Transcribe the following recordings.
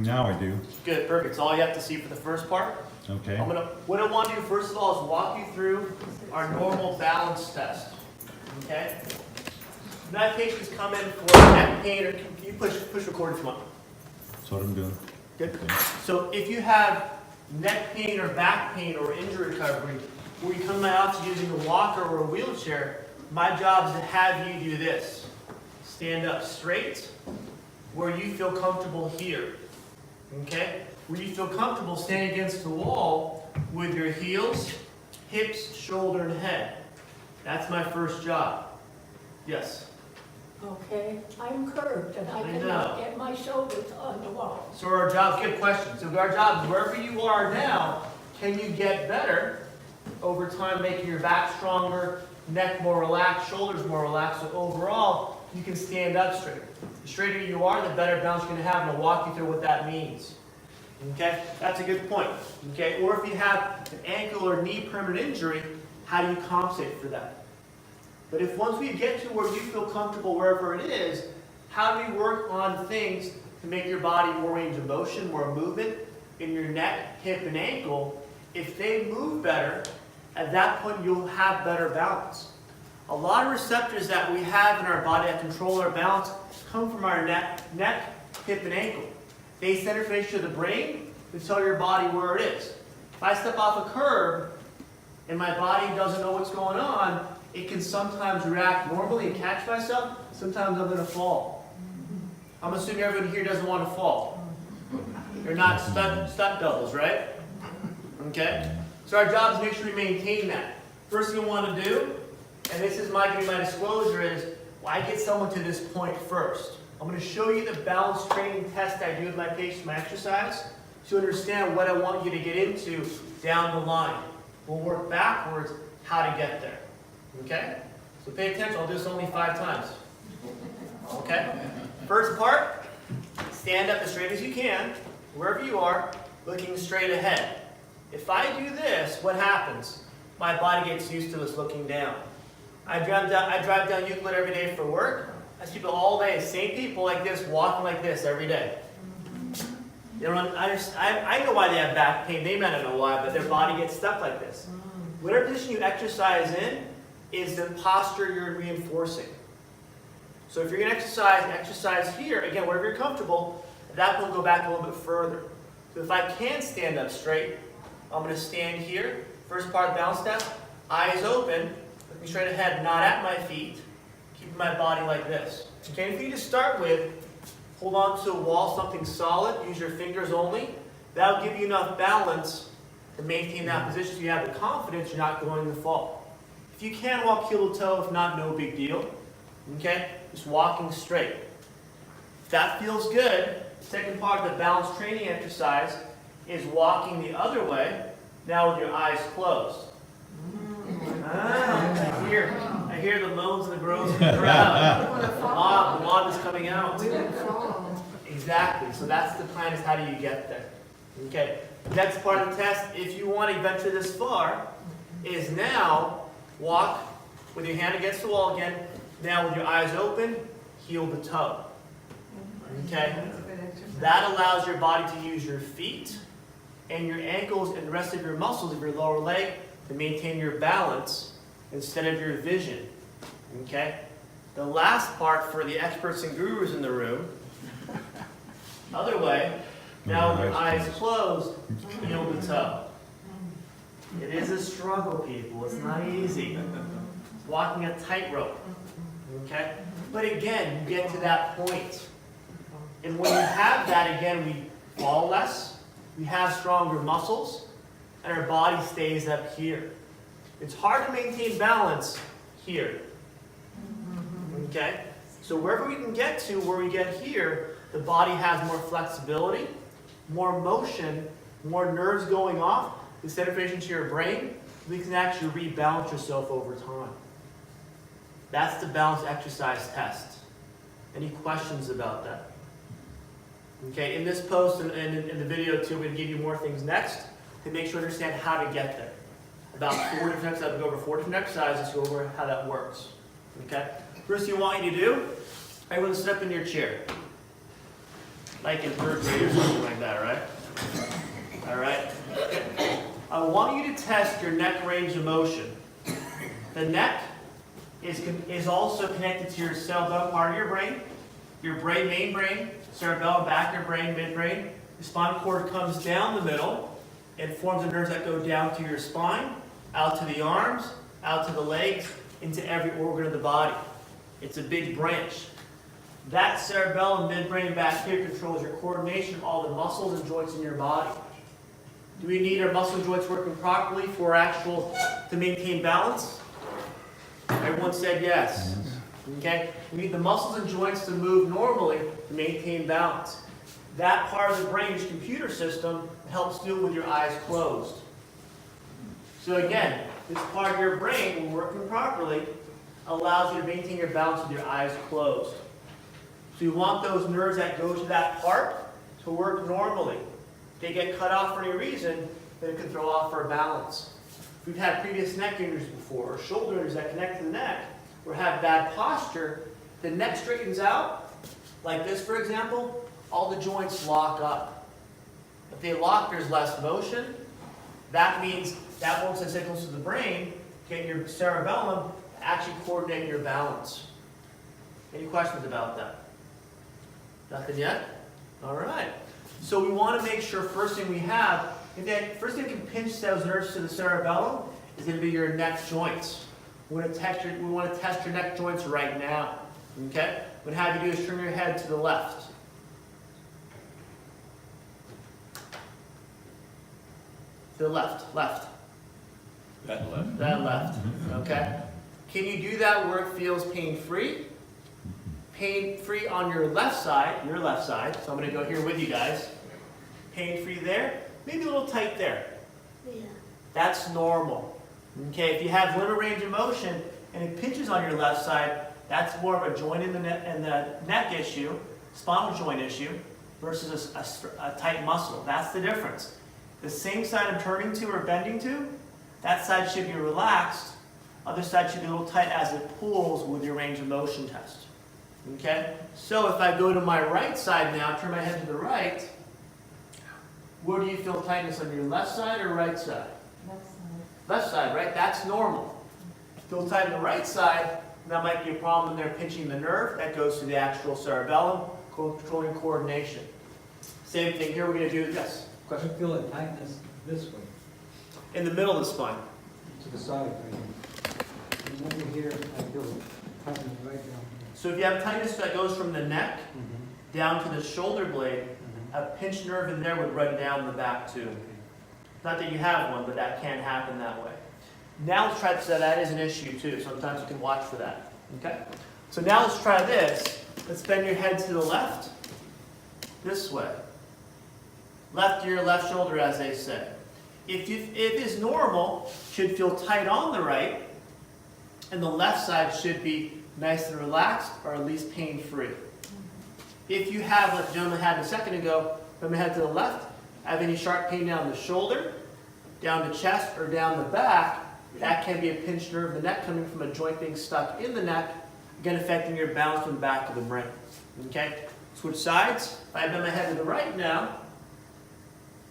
Now I do. Good, perfect. So all you have to see for the first part. Okay. What I want to do first of all is walk you through our normal balance test. Okay? Now patients come in for neck pain, or you push record if you want. That's what I'm doing. Good. Okay. So if you have neck pain or back pain or injury recovery, where you come to my office using a walker or a wheelchair, my job is to have you do this. Stand up straight, where you feel comfortable here. Okay? Where you feel comfortable standing against the wall with your heels, hips, shoulder, and head. That's my first job. Yes? Okay, I'm curved and I cannot get my shoulders on the wall. So our job, good question. So our job is wherever you are now, can you get better over time, making your back stronger, neck more relaxed, shoulders more relaxed, so overall, you can stand up straight. The straighter you are, the better balance you're going to have, and I'll walk you through what that means. Okay, that's a good point. Okay, or if you have an ankle or knee permanent injury, how do you compensate for that? But if once we get to where you feel comfortable wherever it is, how do we work on things to make your body more range of motion, more movement in your neck, hip, and ankle? If they move better, at that point you'll have better balance. A lot of receptors that we have in our body that control our balance come from our neck, hip, and ankle. They send information to the brain to tell your body where it is. If I step off a curb and my body doesn't know what's going on, it can sometimes react normally and catch myself. Sometimes I'm going to fall. I'm assuming everyone here doesn't want to fall. You're not stunt doubles, right? Okay? So our job is to make sure we maintain that. First thing you want to do, and this is my disclosure, is I get someone to this point first. I'm going to show you the balance training test I do with my patients, my exercise, to understand what I want you to get into down the line. We'll work backwards how to get there. Okay? So pay attention. I'll do this only 5 times. Okay? First part, stand up as straight as you can, wherever you are, looking straight ahead. If I do this, what happens? My body gets used to this looking down. I drive down Euclid every day for work. I see people all day, same people like this, walking like this every day. They don't, I know why they have back pain. They might not know why, but their body gets stuck like this. Whatever position you exercise in is the posture you're reinforcing. So if you're going to exercise here, again, wherever you're comfortable, at that point go back a little bit further. So if I can stand up straight, I'm going to stand here. First part of the balance test, eyes open, looking straight ahead, not at my feet, keeping my body like this. Okay, if you just start with, hold on to a wall, something solid, use your fingers only. That'll give you enough balance to maintain that position so you have the confidence you're not going to fall. If you can walk heel to toe, if not, no big deal. Okay, just walking straight. If that feels good, the second part of the balance training exercise is walking the other way, now with your eyes closed. I hear the moans and the groans in the crowd. The lawn is coming out. Exactly. So that's the plan, is how do you get there? Okay. Next part of the test, if you want to venture this far, is now walk with your hand against the wall again. Now with your eyes open, heel to toe. Okay. That allows your body to use your feet and your ankles and the rest of your muscles of your lower leg to maintain your balance instead of your vision. Okay? The last part for the experts and gurus in the room, other way, now with your eyes closed, heel to toe. It is a struggle, people. It's not easy. It's walking a tightrope. Okay? But again, you get to that point. And when you have that, again, we fall less, we have stronger muscles, and our body stays up here. It's hard to maintain balance here. Okay? So wherever we can get to, where we get here, the body has more flexibility, more motion, more nerves going off, the send information to your brain, we can actually rebalance yourself over time. That's the balance exercise test. Any questions about that? Okay, in this post and in the video too, we're going to give you more things next to make sure you understand how to get there. About 4 different exercises. We'll go over 4 different exercises to go over how that works. Okay? First thing I want you to do, everyone sit up in your chair. like in third grade or something like that, right? All right. I want you to test your neck range of motion. The neck is also connected to your cerebellum part of your brain, main brain, cerebellum, back of your brain, midbrain. The spinal cord comes down the middle and forms the nerves that go down to your spine, out to the arms, out to the legs, into every organ of the body. It's a big branch. That cerebellum, midbrain, back here controls your coordination of all the muscles and joints in your body. Do we need our muscle and joints working properly to maintain balance? Everyone said yes. Okay? We need the muscles and joints to move normally to maintain balance. That part of the brain's computer system helps do it with your eyes closed. So again, this part of your brain, when working properly, allows you to maintain your balance with your eyes closed. So you want those nerves that go to that part to work normally. If they get cut off for any reason, then it can throw off our balance. If we've had previous neck injuries before, or shoulder injuries that connect to the neck, or have bad posture, the neck straightens out, like this for example, all the joints lock up. If they lock, there's less motion. That means that won't send signals to the brain, get your cerebellum to actually coordinate your balance. Any questions about that? Nothing yet? All right. So we want to make sure first thing we have, first thing we can pinch those nerves to the cerebellum is going to be your neck joints. We want to test your neck joints right now. Okay? What I have you do is turn your head to the left. To the left, left. That left. That left. Okay? Can you do that where it feels pain-free? Pain-free on your left side, so I'm going to go here with you guys. Pain-free there, maybe a little tight there. Yeah. That's normal. Okay, if you have limited range of motion and it pinches on your left side, that's more of a joint in the neck issue, spinal joint issue, versus a tight muscle. That's the difference. The same side I'm turning to or bending to, that side should be relaxed. Other side should be a little tight as it pulls with your range of motion test. Okay? So if I go to my right side now, turn my head to the right, where do you feel tightness on your left side or right side? Left side. Left side, right? That's normal. Feel tight on the right side, that might be a problem there pinching the nerve. That goes to the actual cerebellum, controlling coordination. Same thing here, we're going to do, yes? I feel a tightness this way, In the middle of the spine. to the side right here. And over here, I feel a tightness right down So if you have tightness that goes from the neck here. down to the shoulder blade, a pinched nerve in there would run down the back too. Not that you have one, but that can happen that way. Now let's try, so that is an issue too. Sometimes you can watch for that. Okay? So now let's try this. Let's bend your head to the left, this way. Left ear, left shoulder, as they say. If it is normal, should feel tight on the right, and the left side should be nice and relaxed, or at least pain-free. If you have, like the gentleman had a second ago, bend my head to the left, have any sharp pain down the shoulder, down the chest, or down the back, that can be a pinched nerve in the neck coming from a joint being stuck in the neck, again affecting your balance from the back of the brain. Okay? Switch sides. If I bend my head to the right now,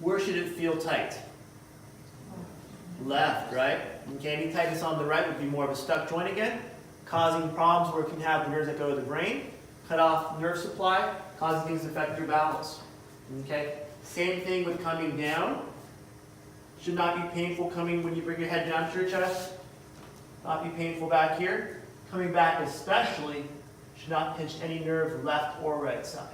where should it feel tight? Left, right? Okay, any tightness on the right would be more of a stuck joint again, causing problems where it can have the nerves that go to the brain, cut off nerve supply, causing things to affect your balance. Okay? Same thing with coming down. Should not be painful coming when you bring your head down to your chest. Not be painful back here. Coming back especially, should not pinch any nerve left or right side.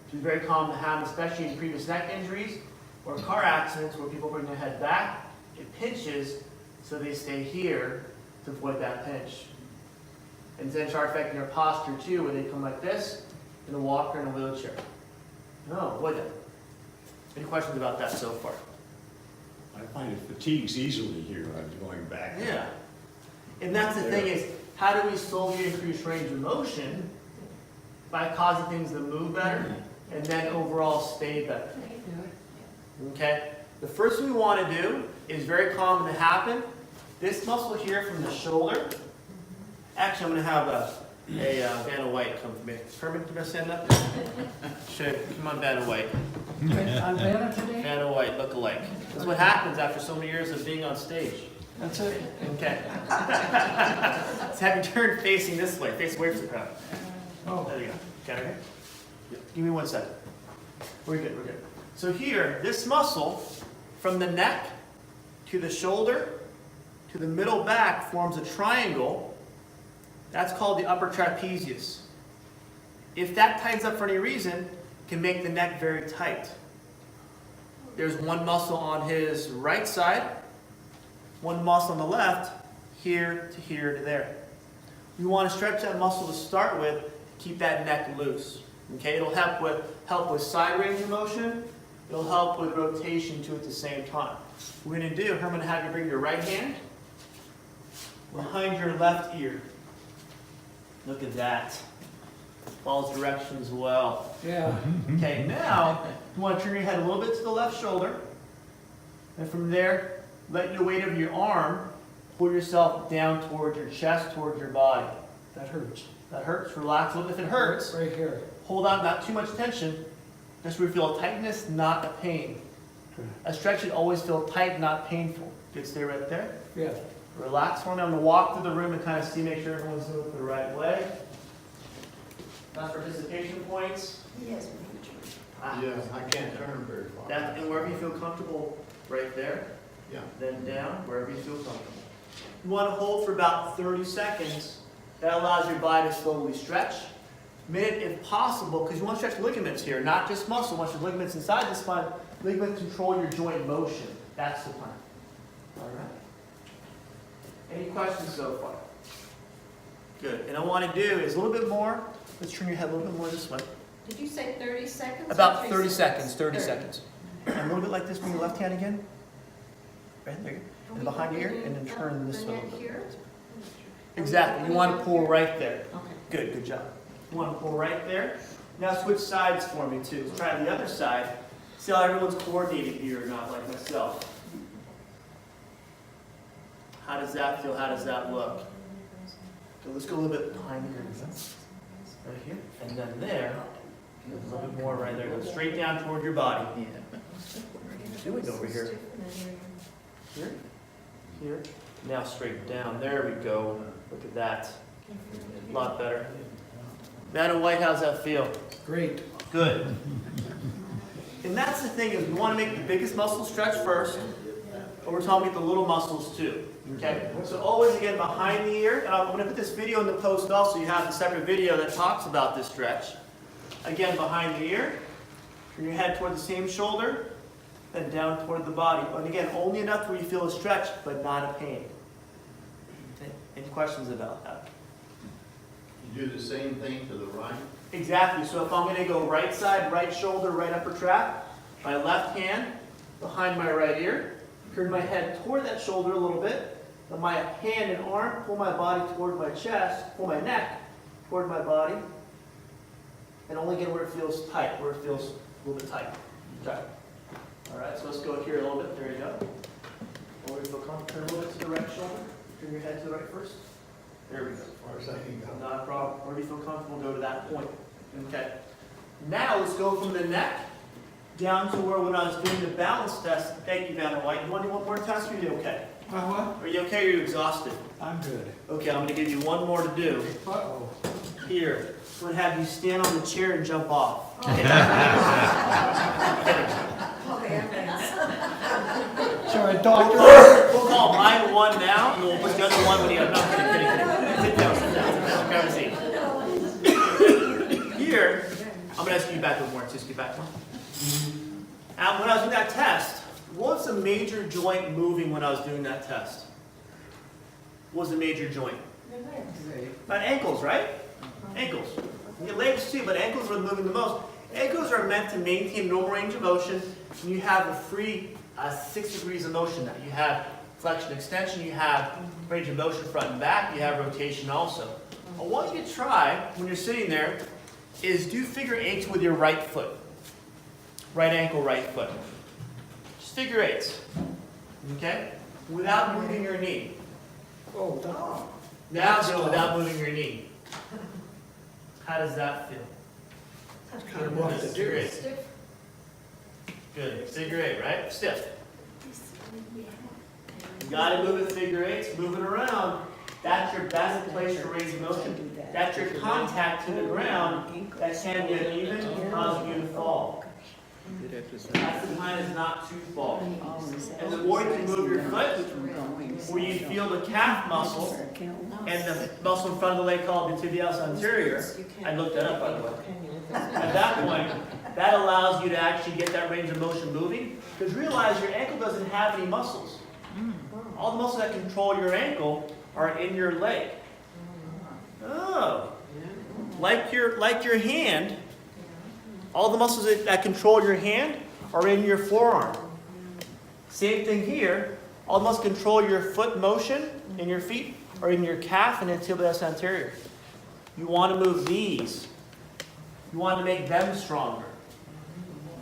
Which is very common to have, especially in previous neck injuries or car accidents where people bring their head back. It pinches, so they stay here to avoid that pinch. And then start affecting their posture too, where they come like this, in a walker, in a wheelchair. No, avoid that. Any questions about that so far? I find it fatigues easily here. I'm going back. Yeah. And that's the thing is, how do we slowly increase range of motion? By causing things to move better, and then overall stay better. Okay? The first thing we want to do is very common to happen. This muscle here from the shoulder. Actually, I'm going to have Hey, Vanna White, come for me. Herman, you gonna stand up? Sure, come on, Vanna White. I'm Vanna today? Vanna White, look alike. That's what happens after so many years of being on stage. That's it? Okay. Let's have you turn facing this way. Face away from the crowd. Oh, There you go. Got it here? Give me 1 second. We're good, we're good. So here, this muscle, from the neck to the shoulder to the middle back forms a triangle. That's called the upper trapezius. If that tightens up for any reason, it can make the neck very tight. There's one muscle on his right side, one muscle on the left, here to there. You want to stretch that muscle to start with, keep that neck loose. Okay, it'll help with side range of motion. It'll help with rotation too at the same time. What we're going to do, I'm going to have you bring your right hand behind your left ear. Look at that. Follows directions well. yeah. Okay, now you want to turn your head a little bit to the left shoulder. And from there, let your weight of your arm pull yourself down towards your chest, towards your body. That hurts. That hurts. Relax a little. If it hurts, Right here. hold on, not too much tension. Just where you feel a tightness, not a pain. A stretch should always feel tight, not painful. Good, stay right there. Yeah. Relax for me. I'm going to walk through the room and kind of see, make sure everyone's moving the right way. Not participation points. Yes. Yeah, I can't turn very far. That, and wherever you feel comfortable, right there. Yeah. Then down, wherever you feel comfortable. You want to hold for about 30 seconds. That allows your body to slowly stretch. Minute if possible, because you want to stretch ligaments here, not just muscle. Once your ligaments inside the spine, ligaments control your joint motion. That's the plan. All right. Any questions so far? Good. And I want to do is a little bit more. Let's turn your head a little bit more this way. Did you say 30 seconds? About or 30 seconds. 30 30. seconds. And a little bit like this. Bring your left hand again. Right there. And behind your ear, and then turn this way. a little bit. Here? Exactly. You want to pull right there. Okay. Good. Good job. You want to pull right there. Now switch sides for me too. Let's try the other side. See how everyone's coordinated here or not, like myself. How does that feel? How does that look? Okay, let's go a little bit behind here. Right here. And then there. A little bit more right there. Go straight down toward your body. What are you doing over here? Here. Here. Now straight down. There we go. Look at that. A lot better. Vanna White, how's that feel? Great. Good. And that's the thing is we want to make the biggest muscle stretch first, but we're talking about the little muscles too. Okay? So always again behind the ear, and I'm going to put this video in the post also. You have a separate video that talks about this stretch. Again, behind the ear, turn your head toward the same shoulder, then down toward the body. And again, only enough where you feel a stretch, but not a pain. Okay? Any questions about that? You do the same thing to the right? Exactly. So if I'm going to go right side, right shoulder, right upper trap, my left hand behind my right ear, turn my head toward that shoulder a little bit, then my hand and arm pull my body toward my chest, pull my neck toward my body, and only get where it feels tight, where it feels a little bit tight. Okay. All right, so let's go here a little bit. There you go. Or you feel comfortable. Turn a little bit to the right shoulder. Turn your head to the right first. There we go. As far as I can go. Not a problem. Wherever you feel comfortable, go to that point. Okay. Now let's go from the neck down to where when I was doing the balance test. Thank you, Vanna White. You want to do one more test or are you okay? What? Are you okay or are you exhausted? I'm good. Okay, I'm going to give you one more to do. Uh-oh. Here. I'm going to have you stand on the chair and jump off. Okay. So a doctor, We'll call mine one now, and we'll push the other one when you have nothing. Sit down, sit down, sit down. Grab a seat. Here, I'm going to ask you back one more. Just get back one. And when I was doing that test, what was the major joint moving when I was doing that test? What was the major joint? About ankles, right? Ankles. You get legs too, but ankles are moving the most. Ankles are meant to maintain normal range of motion, and you have a free 6 degrees of motion now. You have flexion extension, you have range of motion front and back, you have rotation also. I want you to try, when you're sitting there, is do figure eights with your right foot. Right ankle, right foot. Just figure eights. Okay? Without moving your knee. oh, Now do it without moving your knee. How does that feel? kind of what to do. Figure eight. Good. Figure eight, right? Stiff. You gotta move it figure eights, moving around. That's a place for range of motion. That's your contact to the ground that can be uneven and cause you to fall. That's the time is not to fall. And the more you can move your foot, where you feel the calf muscle and the muscle in front of the leg called the tibialis anterior. I looked that up, by the way. At that point, that allows you to actually get that range of motion moving. Because realize your ankle doesn't have any muscles. All the muscles that control your ankle are in your leg. Oh. Like your hand, all the muscles that control your hand are in your forearm. Same thing here. All the muscles control your foot motion in your feet are in your calf and in tibialis anterior. You want to move these. You want to make them stronger.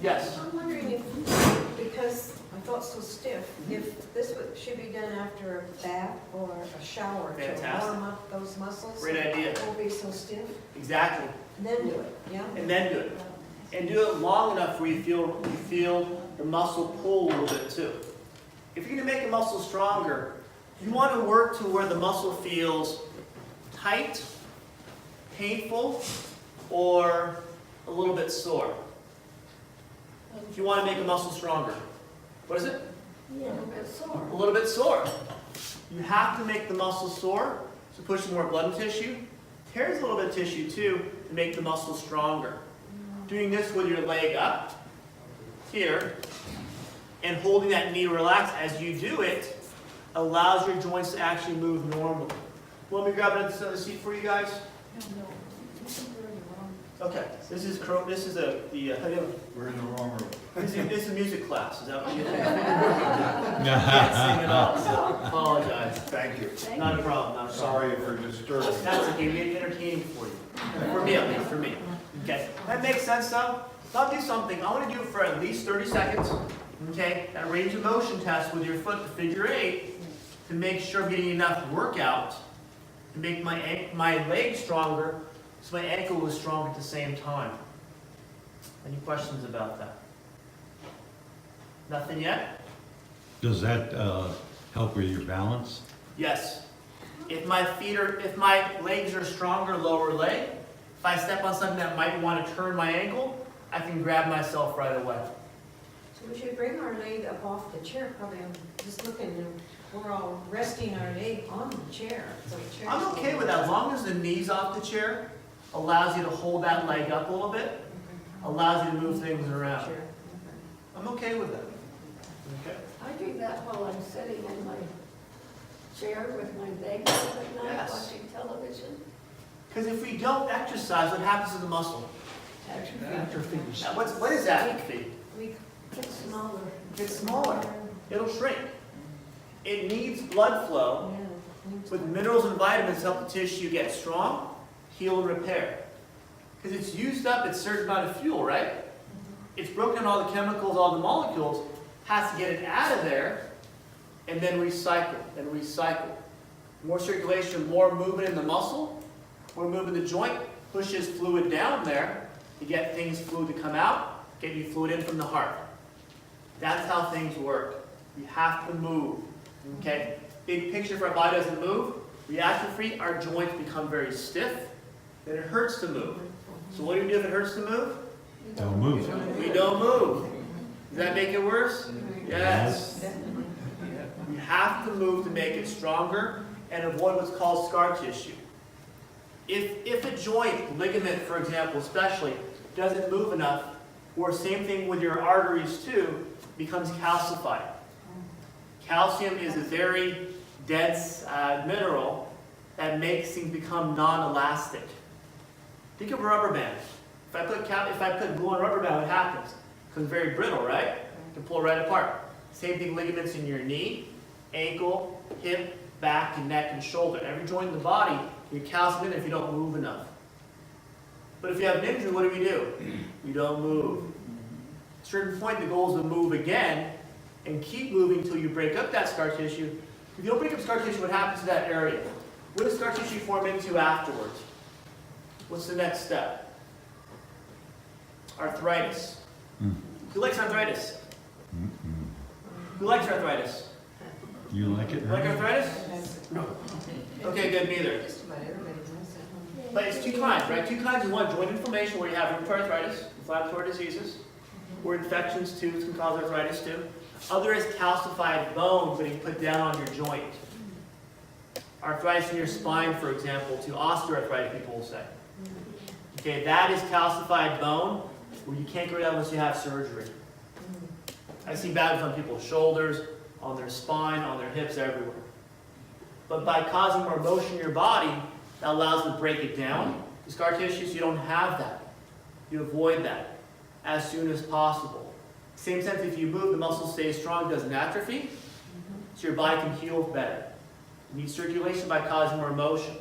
Yes? I'm wondering if, because I thought so stiff, if this should be done after a bath or a shower to Fantastic. warm up those muscles. Great idea. It won't be so stiff. Exactly. And then do it, yeah? And then do it. And do it long enough where you feel the muscle pull a little bit too. If you're going to make a muscle stronger, you want to work to where the muscle feels tight, painful, or a little bit sore. If you want to make a muscle stronger. What is it? Yeah, it's sore. A little bit sore. You have to make the muscle sore to push more blood in tissue. Tears a little bit of tissue too to make the muscle stronger. Doing this with your leg up here and holding that knee relaxed as you do it allows your joints to actually move normally. Want me to grab another seat for you guys? Okay. This is We're in the wrong room. this is music class. Is that what you think? Can't sing at all. So apologize. Thank you. Not a problem. Not a problem. Sorry for disturbing. That's okay. We made it entertaining for you. For me, at least. For me. Okay. That makes sense, though. So I'll do something. I want to do it for at least 30 seconds. Okay. That range of motion test with your foot to figure eight to make sure I'm getting enough workout to make my leg stronger so my ankle is strong at the same time. Any questions about that? Nothing yet? Does that help with your balance? Yes. If my legs are stronger, lower leg, if I step on something that might want to turn my ankle, I can grab myself right away. So we should bring our leg up off the chair, probably. I'm just looking, and we're all resting our leg on the chair. So the chair's I'm okay with that, as long as the knee's off the chair, allows you to hold that leg up a little bit, allows you to move things around. Sure. I'm okay with that. Okay. I do that while I'm sitting in my chair with my legs up at night Yes. watching television. Because if we don't exercise, what happens to the muscle? Atrophy. What is atrophy? We It's smaller. It's smaller. It'll shrink. It needs blood flow with minerals and vitamins to help the tissue get strong, heal, and repair. Because it's used up its certain amount of fuel, right? It's broken all the chemicals, all the molecules, has to get it out of there, and then recycle, and recycle. More circulation, more movement in the muscle, more movement in the joint, pushes fluid down there to get fluid to come out, get you fluid in from the heart. That's how things work. You have to move, okay? Big picture, if our body doesn't move, we atrophy, our joints become very stiff, then it hurts to move. So what do we do if it hurts to move? Don't move. We don't move. Does that make it worse? Yes. We have to move to make it stronger and avoid what's called scar tissue. If a joint, ligament for example especially, doesn't move enough, or same thing with your arteries too, becomes calcified. Calcium is a very dense mineral that makes things become non-elastic. Think of a rubber band. If I put glue on a rubber band, what happens? It becomes very brittle, right? It can pull right apart. Same thing, ligaments in your knee, ankle, hip, back, and neck, and shoulder. Every joint in the body, you're calcium in if you don't move enough. But if you have an injury, what do? You don't move. At a certain point, the goal is to move again and keep moving until you break up that scar tissue. If you don't break up scar tissue, what happens to that area? What does scar tissue form into afterwards? What's the next step? Arthritis. Who likes arthritis? Who likes arthritis? You like it? You like arthritis? No. Okay, good, neither. Just about everybody does that. But it's two kinds, right? Two kinds. One, joint inflammation, where you have rheumatoid arthritis, inflammatory diseases, or infections too can cause arthritis too. Other is calcified bone being put down on your joint. Arthritis in your spine, for example, to osteoarthritis, people will say. Okay, that is calcified bone, where you can't get rid of unless you have surgery. I see bad on people's shoulders, on their spine, on their hips, everywhere. But by causing more motion in your body, that allows you to break it down. The scar tissues, you don't have that. You avoid that as soon as possible. Same sense, if you move, the muscle stays strong, doesn't atrophy, so your body can heal better. You need circulation by causing more motion.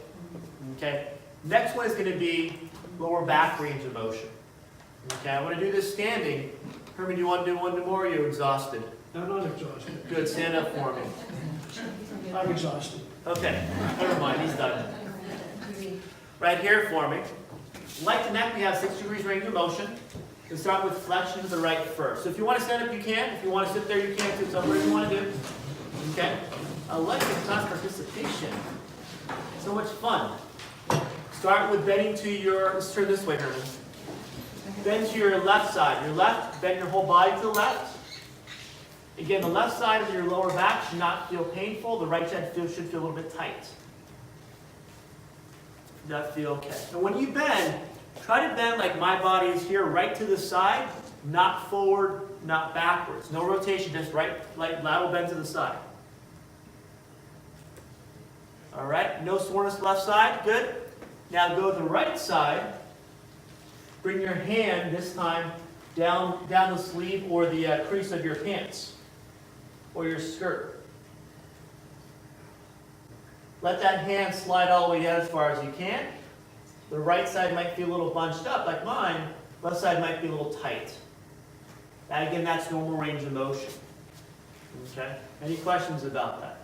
Okay. Next one is going to be lower back range of motion. Okay, I want to do this standing. Herman, do you want to do one more? Or you're exhausted. I'm not exhausted. Good, stand up for me. I'm exhausted. Okay, never mind, he's done. Right here for me. Like the neck, we have 6 degrees range of motion. We'll start with flexion to the right first. So if you want to stand up, you can. If you want to sit there, you can too. It's whatever you want to do. Okay? I like the class participation. So much fun. Start with bending to your, let's turn this way, Herman. Bend to your left side. Your left, bend your whole body to the left. Again, the left side of your lower back should not feel painful. The right side should feel a little bit tight. Does that feel okay? And when you bend, try to bend like my body is here, right to the side, not forward, not backwards. No rotation, just right, like lateral bend to the side. All right, no soreness left side, good. Now go to the right side. Bring your hand, this time, down the sleeve or the crease of your pants or your skirt. Let that hand slide all the way down as far as you can. The right side might feel a little bunched up, like mine. Left side might be a little tight. And again, that's normal range of motion. Okay? Any questions about that?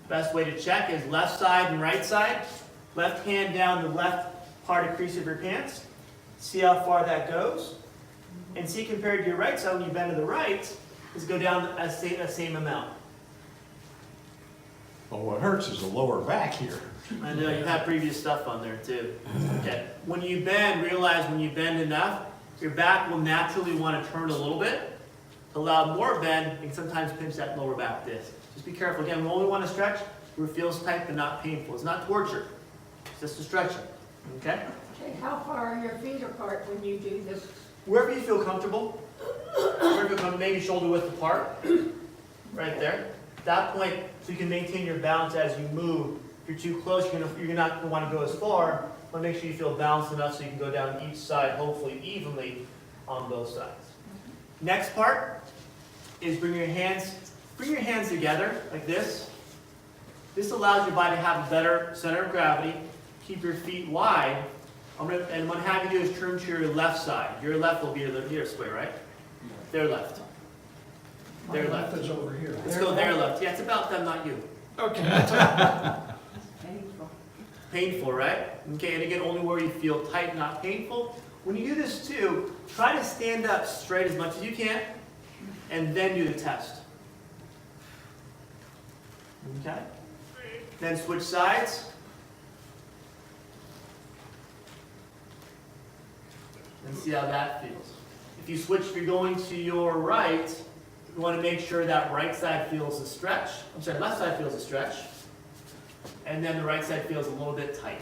Best way to check is left side and right side. Left hand down the left part of crease of your pants. See how far that goes. And see compared to your right side, when you bend to the right, is go down a same amount. Well, what hurts is the lower back here. I know you have previous stuff on there too. Okay. When you bend, realize when you bend enough, your back will naturally want to turn a little bit. To allow more bend, you can sometimes pinch that lower back disc. Just be careful. Again, we only want to stretch where it feels tight but not painful. It's not torture. It's just a stretching. Okay? Okay, how far are your feet apart when you do this? Wherever you feel comfortable. Wherever you feel comfortable, maybe shoulder width apart. Right there. At that point, so you can maintain your balance as you move. If you're too close, you're not going to want to go as far. You want to make sure you feel balanced enough so you can go down each side, hopefully evenly on both sides. Next part is bring your hands together like this. This allows your body to have a better center of gravity. Keep your feet wide. And what I'm going to have you do is turn to your left side. Your left will be your this way, right? Their left. Their My left. left is over here. Let's go their left. Yeah, it's about them, not you. Okay. Painful, right? Okay, and again, only where you feel tight, not painful. When you do this too, try to stand up straight as much as you can, and then do the test. Okay? Then switch sides. And see how that feels. If you switch, if you're going to your right, you want to make sure that right side feels a stretch. I'm sorry, left side feels a stretch. And then the right side feels a little bit tight.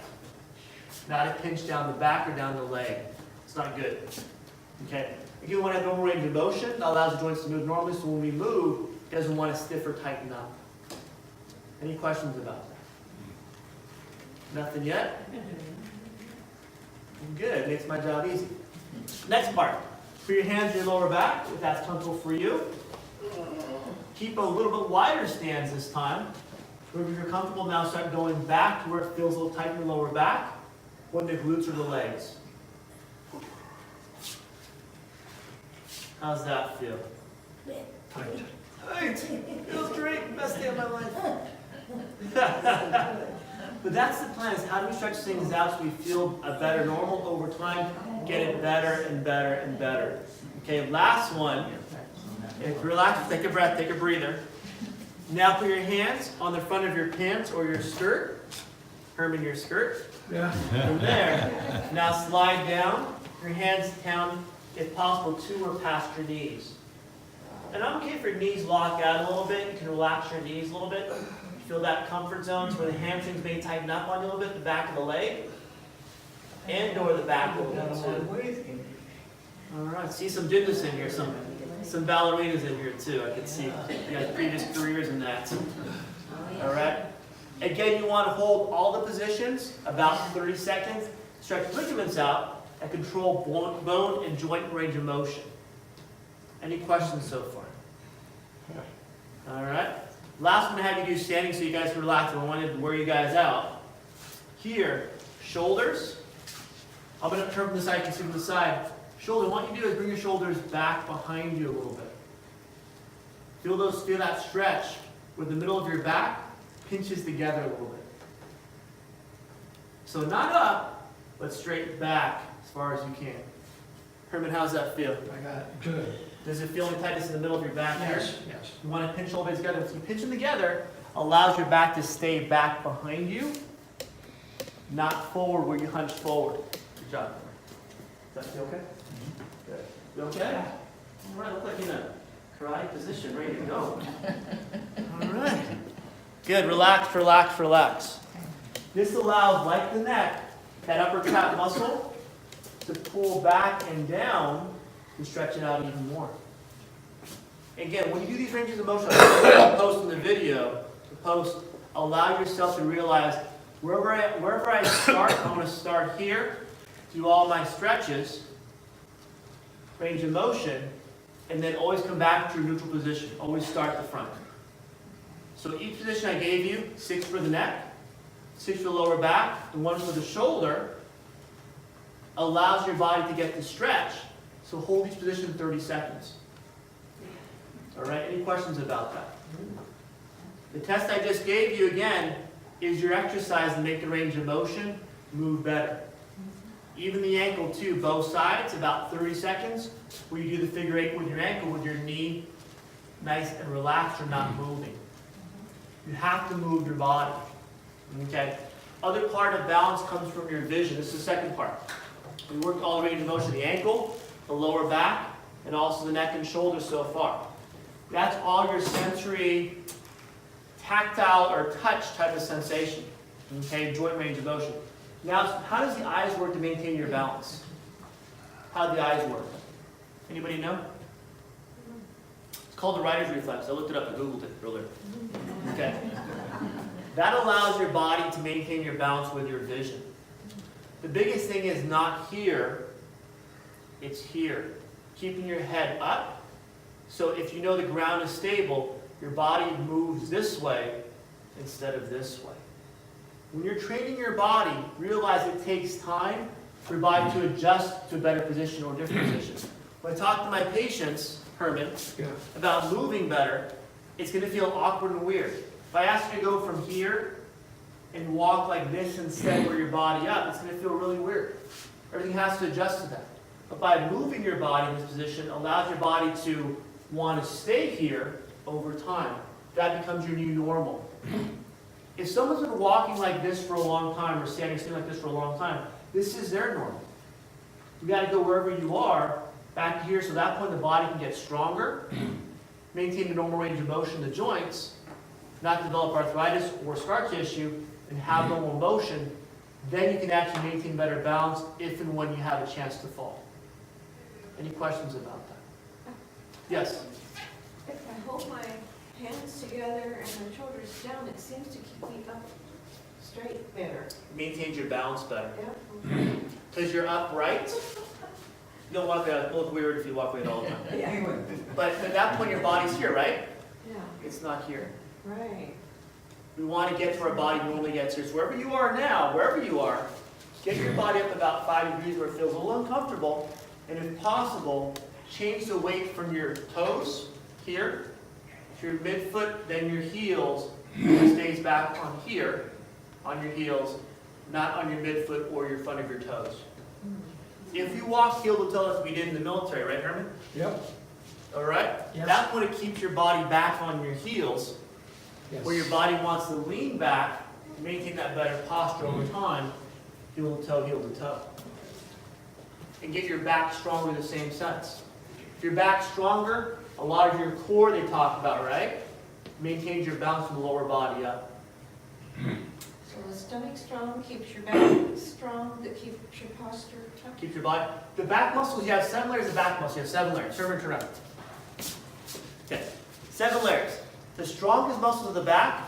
Not a pinch down the back or down the leg. It's not good. Okay? Again, we want to have normal range of motion. That allows the joints to move normally, so when we move, it doesn't want to stiff or tighten up. Any questions about that? Nothing yet? Good. Makes my job easy. Next part. Put your hands in your lower back, if that's comfortable for you. Keep a little bit wider stance this time. If you're comfortable now, start going back to where it feels a little tight in your lower back, or the glutes or the legs. How's that feel? Tight. Tight. Feels great. Best day of my life. But that's the plan, is how do we stretch things out so we feel a better normal over time, get it better and better and better. Okay, last one. If you relax, take a breath, take a breather. Now put your hands on the front of your pants or your skirt. Herman, your skirt. Yeah. From there, now slide down, your hands down, if possible, 2 or past your knees. And I'm okay if your knees lock out a little bit, you can relax your knees a little bit. You feel that comfort zone where the hamstrings may tighten up on you a little bit, the back of the leg, and or the back of the leg too. All right, see some gymnasts in here, some ballerinas in here too. I can see you got previous careers in that. All right. Again, you want to hold all the positions about 30 seconds. Stretch ligaments out and control bone and joint range of motion. Any questions so far? All right. Last one I have you do standing so you guys can relax. I wanted to wear you guys out. Here, shoulders. I'm going to turn from the side, you can see from the side. Shoulder, what you do is bring your shoulders back behind you a little bit. Feel that stretch where the middle of your back pinches together a little bit. So not up, but straight back as far as you can. Herman, how's that feel? I got it. Good. Does it feel any tightness in the middle of your back here? Yes, yes. You want to pinch all the way together. If you pinch them together, allows your back to stay back behind you, not forward where you hunch forward. Good job. Does that feel okay? Good. You okay? All right, look like you're in a karate position, ready to go. All right. Good, relax, relax, relax. This allows, like the neck, that upper trap muscle to pull back and down and stretch it out even more. Again, when you do these ranges of motion, I'll post in the video, allow yourself to realize wherever I start, I'm going to start here, do all my stretches, range of motion, and then always come back to your neutral position. Always start at the front. So each position I gave you, 6 for the neck, 6 for the lower back, and 1 for the shoulder, allows your body to get the stretch. So hold each position 30 seconds. All right, any questions about that? The test I just gave you, again, is your exercise to make the range of motion move better. Even the ankle too, both sides, about 30 seconds, where you do the figure 8 with your ankle, with your knee nice and relaxed or not moving. You have to move your body. Okay? Other part of balance comes from your vision. This is the second part. We worked all the range of motion, the ankle, the lower back, and also the neck and shoulders so far. That's all your sensory, tactile, or touch type of sensation. Okay? Joint range of motion. Now, how does the eyes work to maintain your balance? How do the eyes work? Anybody know? It's called the writer's reflex. I looked it up and Googled it earlier. Okay. That allows your body to maintain your balance with your vision. The biggest thing is not here, it's here. Keeping your head up. So if you know the ground is stable, your body moves this way instead of this way. When you're training your body, realize it takes time for your body to adjust to a better position or different position. When I talk to my patients, Herman, about moving better, it's going to feel awkward and weird. If I ask you to go from here and walk like this instead where your body up, it's going to feel really weird. Everything has to adjust to that. But by moving your body in this position, allows your body to want to stay here over time. That becomes your new normal. If someone's been walking like this for a long time or standing still like this for a long time, this is their normal. You got to go wherever you are, back here, so at that point the body can get stronger, maintain the normal range of motion in the joints, not develop arthritis or scar tissue, and have normal motion. Then you can actually maintain better balance if and when you have a chance to fall. Any questions about that? Yes? If I hold my hands together and my shoulders down, it seems to keep me up straight better. Maintains your balance better. Yeah. Because you're upright. You don't walk out, it'll look weird if you walk away all the time. Yeah. But at that point your body's here, right? Yeah. It's not here. Right. We want to get to where our body normally gets here. So wherever you are now, wherever you are, get your body up about 5 degrees where it feels a little uncomfortable. And if possible, change the weight from your toes here If you're midfoot, then your heels stays back on here, on your heels, not on your midfoot or your front of your toes. If you walk heel to toe, as we did in the military, right, Herman? Yep. All right? Yes. That's when it keeps your body back on your heels, Yes. where your body wants to lean back, maintain that better posture over time, heel to toe, and get your back stronger in the same sense. If your back's stronger, a lot of your core they talk about, right? Maintains your balance from the lower body up. So the stomach strong, keeps your back strong, that keeps your posture tough. Keep your body. The back muscles, you have 7 layers of back muscles. You have 7 layers. Turn around. Okay. 7 layers. The strongest muscles of the back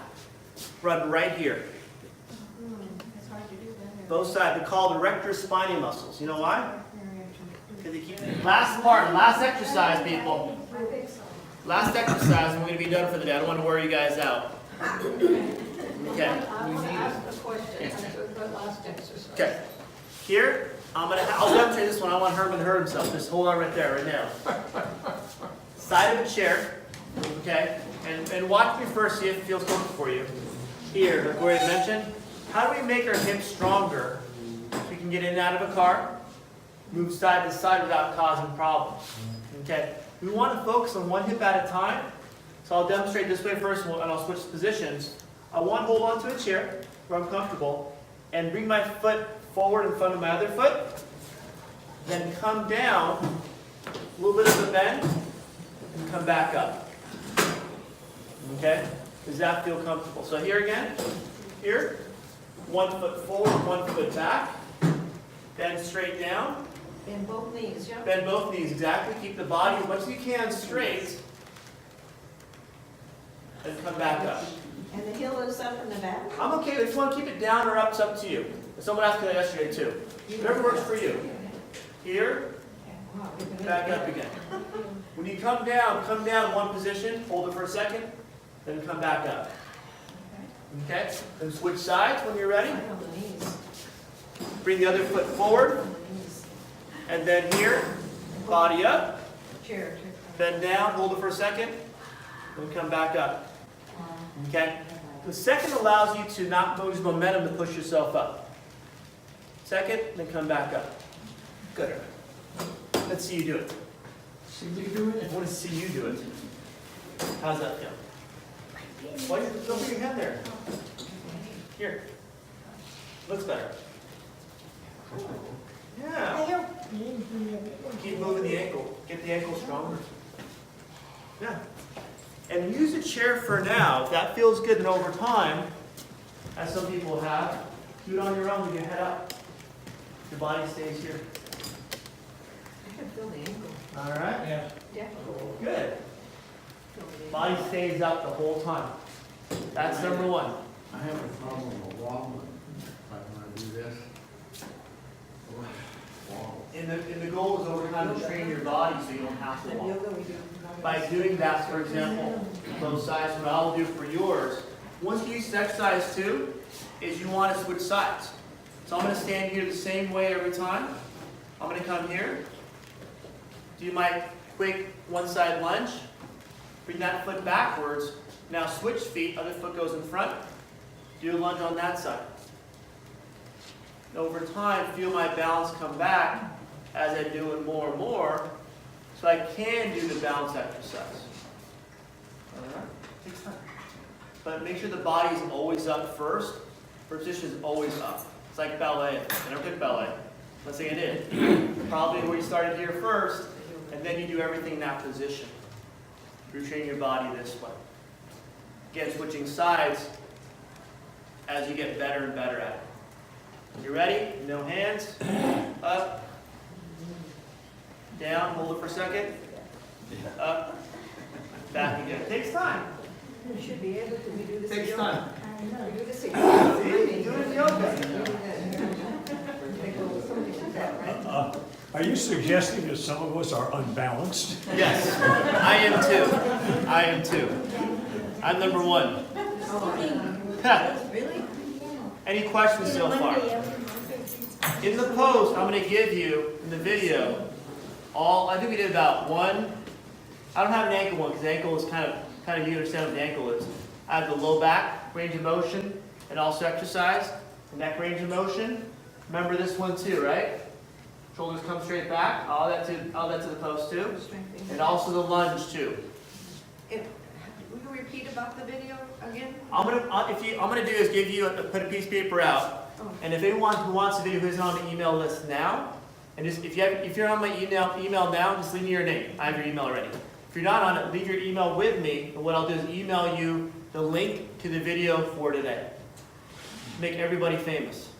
run right here. It's hard to do that. Both sides. They're called the rectus spinae muscles. You know why? Because they keep. Last part, last exercise, people. Last exercise, and we're going to be done for the day. I don't want to wear you guys out. Okay. I want to ask a question after the last exercise. Okay. Here, I'll demonstrate this one. I want Herman to hurt himself. Just hold on right there, right now. Side of a chair. Okay. And watch me first, see if it feels comfortable for you. Here, like Gloria mentioned, how do we make our hips stronger so we can get in and out of a car, move side to side without causing problems? Okay. We want to focus on one hip at a time. So I'll demonstrate this way first, and I'll switch positions. I want to hold on to a chair where I'm comfortable and bring my foot forward in front of my other foot. Then come down, a little bit of a bend, and come back up. Okay? Does that feel comfortable? So here again, here, 1 foot forward, 1 foot back, bend straight down, Bend both knees, yeah? bend both knees, exactly. Keep the body as much as you can straight, and come back up. And the heel is up in the back? I'm okay, if you want to keep it down or up, it's up to you. Someone asked me that yesterday too. Whatever works for you. Here, Wow, we can back up again. When you come down one position, hold it for a second, then come back up. Okay? Then switch sides when you're ready. Right on the knees. Bring the other foot forward, On the knees. and then here, body up, Chair. bend down, hold it for a second, then come back up. Okay? The second allows you to not lose momentum to push yourself up. Second, then come back up. Good. Let's see you do it. See me do it? I want to see you do it. How's that feel? Why don't put your hand there? Here. Looks better. Yeah. Keep moving the ankle. Get the ankle stronger. Yeah. And use a chair for now. If that feels good, and over time, as some people have, do it on your own with your head up. Your body stays here. I can feel the ankle. All right? Yeah. Definitely. Good. Feel the ankle. Body stays up the whole time. That's number one. I have a problem with wobbling, if I want to do this. Wobble. And the goal is over time to train your body so you don't have to And walk. yoga we do. By doing that, for example, both sides, what I'll do for yours, once you use this exercise too, is you want to switch sides. So I'm going to stand here the same way every time. I'm going to come here, do my quick one side lunge, bring that foot backwards, now switch feet, other foot goes in front, do a lunge on that side. And over time, feel my balance come back as I do it more and more, so I can do the balance exercise. All right? Takes time. But make sure the body is always up first. First position is always up. It's like ballet. I never did ballet. Let's say I did. Probably where you started here first, and then you do everything in that position. You train your body this way. Again, switching sides as you get better and better at it. You ready? No hands. Up. Down. Hold it for a second. Up. Back again. It takes time. You should be able to do this. Takes in time. yoga. We do this in See? yoga. Do it in yoga. Somebody did that, right? Are you suggesting that some of us are unbalanced? Yes. I am too. I am too. I'm number one. Really? Any questions so far? In the post, I'm going to give you, in the video, I think we did about 1, I don't have an ankle one because the ankle is kind of you understand what the ankle is. I have the low back range of motion and also exercise. The neck range of motion. Remember this one too, right? Shoulders come straight back. All that to the post too. And also the lunge too. Will you repeat about the video again? I'm gonna do is give you put a piece of paper out, Oh. and if anyone who wants the video who's on the email list now, and just if you're on my email now, just leave me your name. I have your email already. If you're not on it, leave your email with me, and what I'll do is email you the link to the video for today. Make everybody famous.